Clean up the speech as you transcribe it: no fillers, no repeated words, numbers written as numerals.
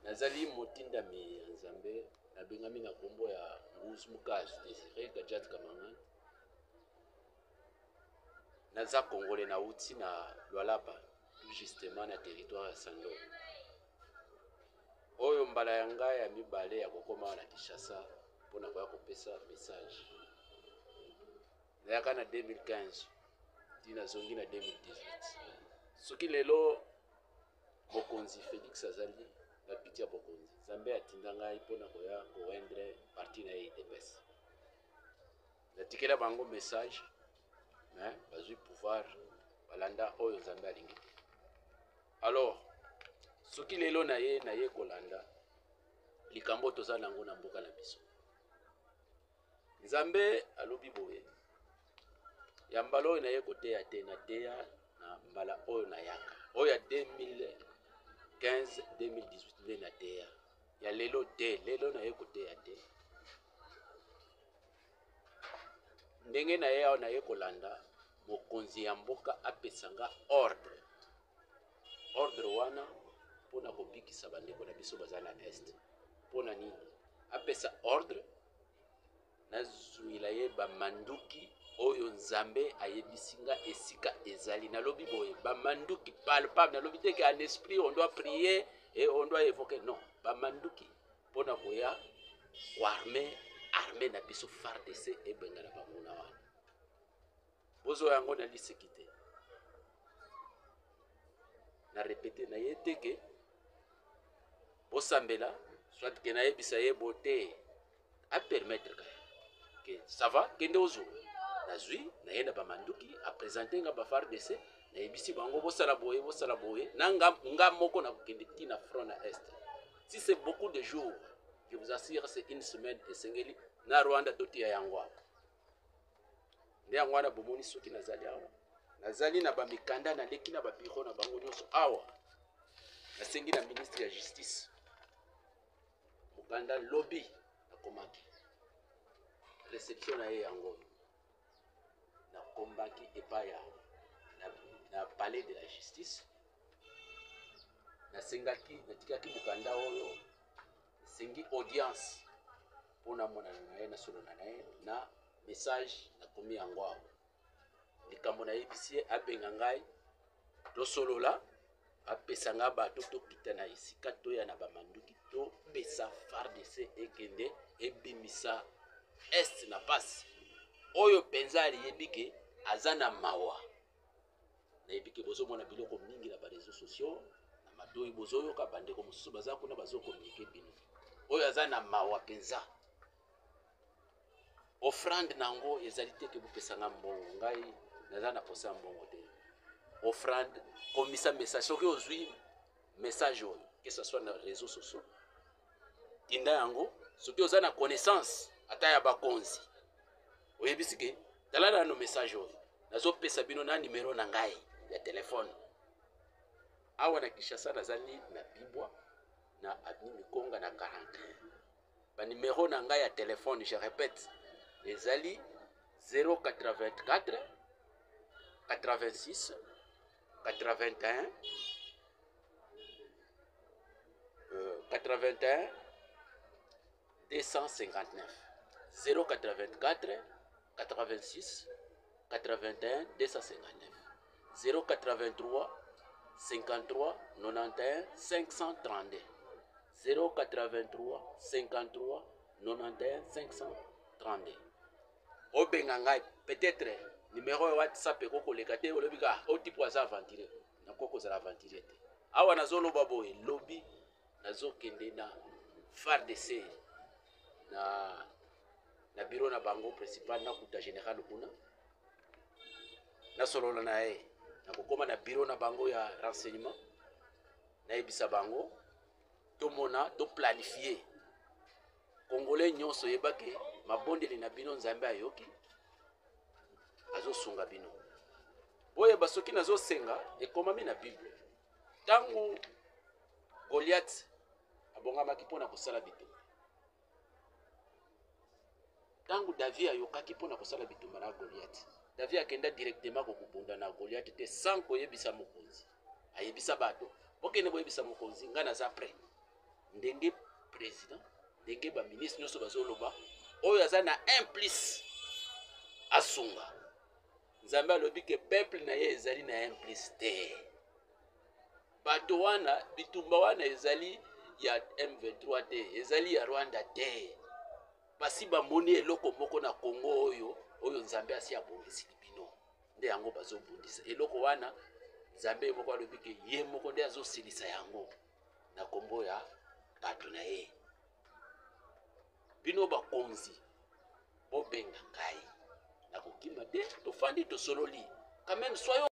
nazali motinda mi nzambe na bengami na kombo ya Nguzu Mukazi Desire Gajat Kamangani. Naza Congolais na uti na Lualaba, plus justement na territoire ya Sando. Oyo mbala ya ngai ya mibale ya kokoma na Kinshasa mpona koya kopesa message. Nayaka na 2015 tina zongi na 2018. Soki lelo mokonzi Félix azali na piti ya bokonzi, Nzambe atinda ngai mpona koya korendre parti na ye UDPS. Natikela bango message, mais bazui pouvoir balanda oyo Nzambe alingi. Alors soki lelo na ye kolanda likambo toza nango na mboka na biso. Nzambe alobi boye ya mbala oyo na ye koteya te na teya na mbala oyo na yaka oyo ya 2015 2018 nde na teya ya lelo te, lelo na ye koteya te. Ndenge na ye awa na ye kolanda mokonzi ya mboka apesanga ordre wana mpona kobikisa bandeko na biso baza na este. Mpona nini apesa ordre? Nazwila ye bamanduki oyo Nzambe ayebisinga esika ezali. Nalobi boye bamanduki palpable, nalobi te que en esprit on doit prier et on doit évoquer, non, bamanduki mpona koya armée na biso FARDC ebenga na bango na wana. Bozo yango na liseki te. Na répéter na ye te ke bosambela soit ke na yebisa ye bote a permettre que ça va kende ozo nazwi na ye na bamanduki a présenter nga ba FARDC na yebisi bango bosala boye na nga moko na kende tina front na est. Si c'est beaucoup de jours, je vous assure c'est une semaine esengeli na Rwanda totia yango. Nde yango na bomoni soki nazali awa. Nazali na bamikanda na leki na babiro na bango nyonso awa. Nasengi na ministre ya justice mukanda lobby akomaki réception na ye yango na kombaki epaya na palais de la justice. Natikaki mukanda oyo sengi audience mpona monana na ye na solo na ye na message na komi yango awa. Likambo na yebisi ye abenga ngai tosolola apesa nga bato tokita na esika toya na bamanduki topesa FARDC ekende ebimisa est na pasi oyo penza aliyebi ke aza na mawa. Nayebi ke bozomona biloko mingi na bareseaux sociaux na madoyi bozoyoka bandeko mosusu baza kuna bazokomike bino oyo aza na mawa penza. Offrande nango ezali te ke bopesanga mbongo, ngai naza na posa mbongo te. Offrande komisa message soki ozwi message oyo que ce soit na réseaux sociaux tinda yango. Soki oza na connaissance ata ya bakonzi oyebisi ke talala no message oyo nazopesa bino na numero na ngai ya telefone. Awa na Kinshasa nazali na Bibwa na Avenue Mikonga na 40. Ba numero na ngai ya telefone, je répète, ezali 084 86 81 259 084 86 81 259 083 53 91 532 083 53 91 532. Obenga ngai peut-être numéro ya WhatsApp ekoko leka te olobika o tipo aza aventuré na koko za aventuré te. Awa nazoloba boye lobby nazokende na FARDC na bureau na bango principal na kuta général kuna na solola na ye na kokoma na bureau na bango ya renseignement na ebisa bango tomona to planifier Congolais nyonso yebake mabondeli na bino Nzambe ayoki azosunga bino. Boye basoki nazosenga ekomami na Bible. Tangu Goliath abongamaki mpona kosala bitumba, tangu David ayokaki mpona kosala bitumba na Goliath, David akenda directement kokubunda na Goliath te sans koyebisa mokonzi. Ayebisa bato bokende boyebisa mokonzi nga naza prêt ndenge président ndenge ba ministre nyonso bazoloba oyo aza na implice asunga nzambe alobi ke peuple na ye ezali na implice te bato wana bitumba wana ezali ya M23 te ezali ya Rwanda te basi bamoni eloko moko na Congo oyo nzambe asi abongisi bino nde yango bazobundisa eloko wana nzambe moko alobi ke ye moko nde azosilisa yango na kombo ya bato na ye bino bakonzi bobenga ngai nakokima te tofandi tosololi quand même soyons